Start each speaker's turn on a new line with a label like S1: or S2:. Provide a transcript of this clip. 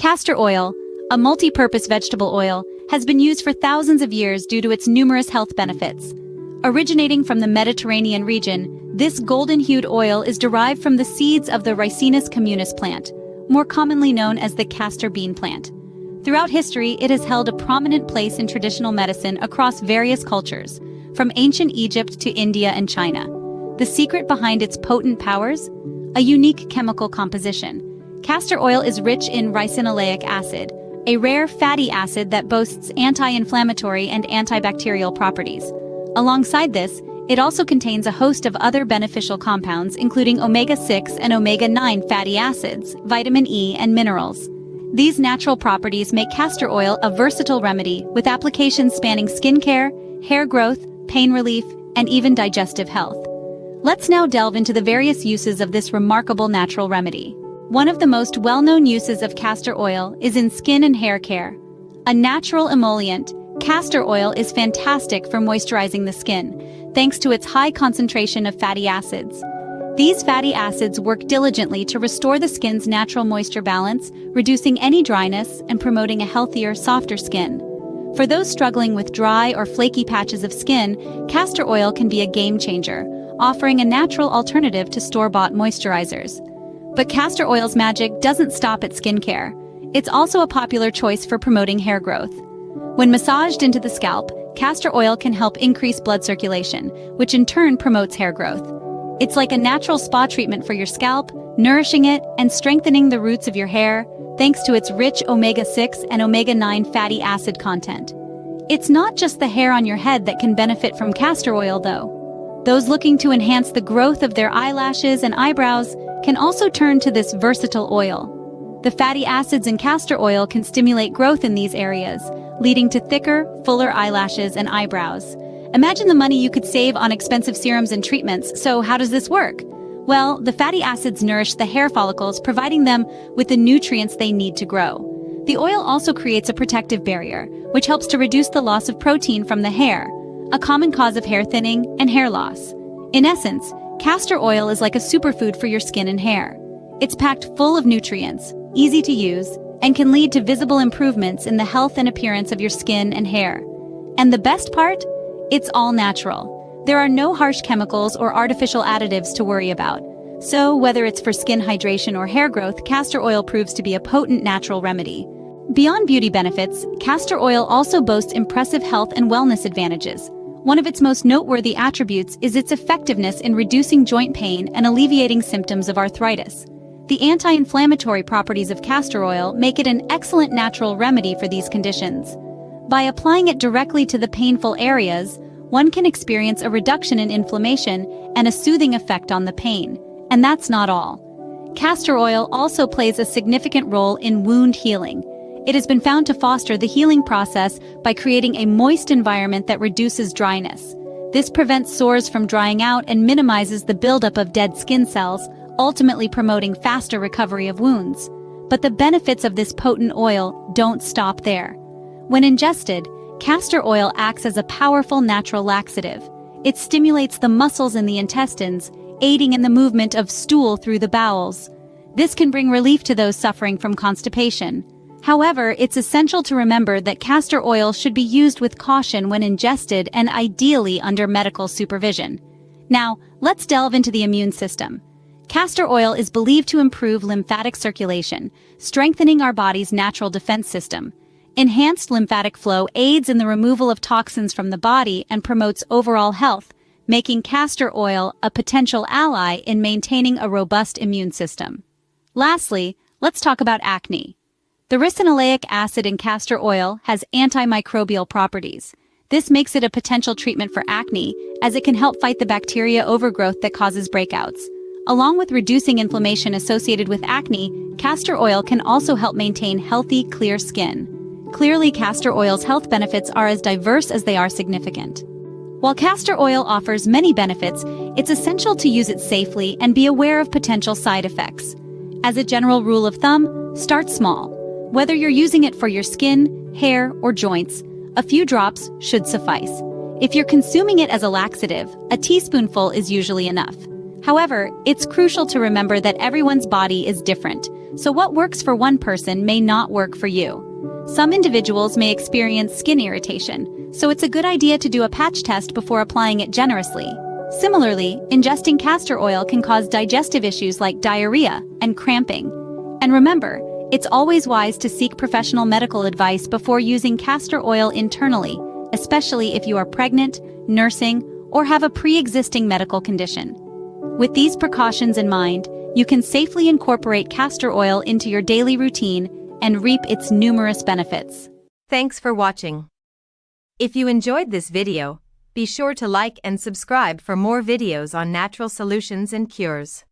S1: Castor oil, a multi-purpose vegetable oil, has been used for thousands of years due to its numerous health benefits. Originating from the Mediterranean region, this golden-hued oil is derived from the seeds of the Ricinus communis plant, more commonly known as the castor bean plant. Throughout history, it has held a prominent place in traditional medicine across various cultures, from ancient Egypt to India and China. The secret behind its potent powers? A unique chemical composition. Castor oil is rich in ricinoleic acid, a rare fatty acid that boasts anti-inflammatory and antibacterial properties. Alongside this, it also contains a host of other beneficial compounds including omega-6 and omega-9 fatty acids, vitamin E, and minerals. These natural properties make castor oil a versatile remedy with applications spanning skincare, hair growth, pain relief, and even digestive health. Let's now delve into the various uses of this remarkable natural remedy. One of the most well-known uses of castor oil is in skin and hair care. A natural emollient, castor oil is fantastic for moisturizing the skin, thanks to its high concentration of fatty acids. These fatty acids work diligently to restore the skin's natural moisture balance, reducing any dryness and promoting a healthier, softer skin. For those struggling with dry or flaky patches of skin, castor oil can be a game changer, offering a natural alternative to store-bought moisturizers. But castor oil's magic doesn't stop at skincare. It's also a popular choice for promoting hair growth. When massaged into the scalp, castor oil can help increase blood circulation, which in turn promotes hair growth. It's like a natural spa treatment for your scalp, nourishing it and strengthening the roots of your hair, thanks to its rich omega-6 and omega-9 fatty acid content. It's not just the hair on your head that can benefit from castor oil, though. Those looking to enhance the growth of their eyelashes and eyebrows can also turn to this versatile oil. The fatty acids in castor oil can stimulate growth in these areas, leading to thicker, fuller eyelashes and eyebrows. Imagine the money you could save on expensive serums and treatments. So how does this work? Well, the fatty acids nourish the hair follicles, providing them with the nutrients they need to grow. The oil also creates a protective barrier, which helps to reduce the loss of protein from the hair, a common cause of hair thinning and hair loss. In essence, castor oil is like a superfood for your skin and hair. It's packed full of nutrients, easy to use, and can lead to visible improvements in the health and appearance of your skin and hair. And the best part? It's all natural. There are no harsh chemicals or artificial additives to worry about. So, whether it's for skin hydration or hair growth, castor oil proves to be a potent natural remedy. Beyond beauty benefits, castor oil also boasts impressive health and wellness advantages. One of its most noteworthy attributes is its effectiveness in reducing joint pain and alleviating symptoms of arthritis. The anti-inflammatory properties of castor oil make it an excellent natural remedy for these conditions. By applying it directly to the painful areas, one can experience a reduction in inflammation and a soothing effect on the pain. And that's not all. Castor oil also plays a significant role in wound healing. It has been found to foster the healing process by creating a moist environment that reduces dryness. This prevents sores from drying out and minimizes the buildup of dead skin cells, ultimately promoting faster recovery of wounds. But the benefits of this potent oil don't stop there. When ingested, castor oil acts as a powerful natural laxative. It stimulates the muscles in the intestines, aiding in the movement of stool through the bowels. This can bring relief to those suffering from constipation. However, it's essential to remember that castor oil should be used with caution when ingested and ideally under medical supervision. Now, let's delve into the immune system. Castor oil is believed to improve lymphatic circulation, strengthening our body's natural defense system. Enhanced lymphatic flow aids in the removal of toxins from the body and promotes overall health, making castor oil a potential ally in maintaining a robust immune system. Lastly, let's talk about acne. The ricinoleic acid in castor oil has antimicrobial properties. This makes it a potential treatment for acne, as it can help fight the bacteria overgrowth that causes breakouts. Along with reducing inflammation associated with acne, castor oil can also help maintain healthy, clear skin. Clearly, castor oil's health benefits are as diverse as they are significant. While castor oil offers many benefits, it's essential to use it safely and be aware of potential side effects. As a general rule of thumb, start small. Whether you're using it for your skin, hair, or joints, a few drops should suffice. If you're consuming it as a laxative, a teaspoonful is usually enough. However, it's crucial to remember that everyone's body is different, so what works for one person may not work for you. Some individuals may experience skin irritation, so it's a good idea to do a patch test before applying it generously. Similarly, ingesting castor oil can cause digestive issues like diarrhea and cramping. And remember, it's always wise to seek professional medical advice before using castor oil internally, especially if you are pregnant, nursing, or have a pre-existing medical condition. With these precautions in mind, you can safely incorporate castor oil into your daily routine and reap its numerous benefits.
S2: Thanks for watching. If you enjoyed this video, be sure to like and subscribe for more videos on natural solutions and cures.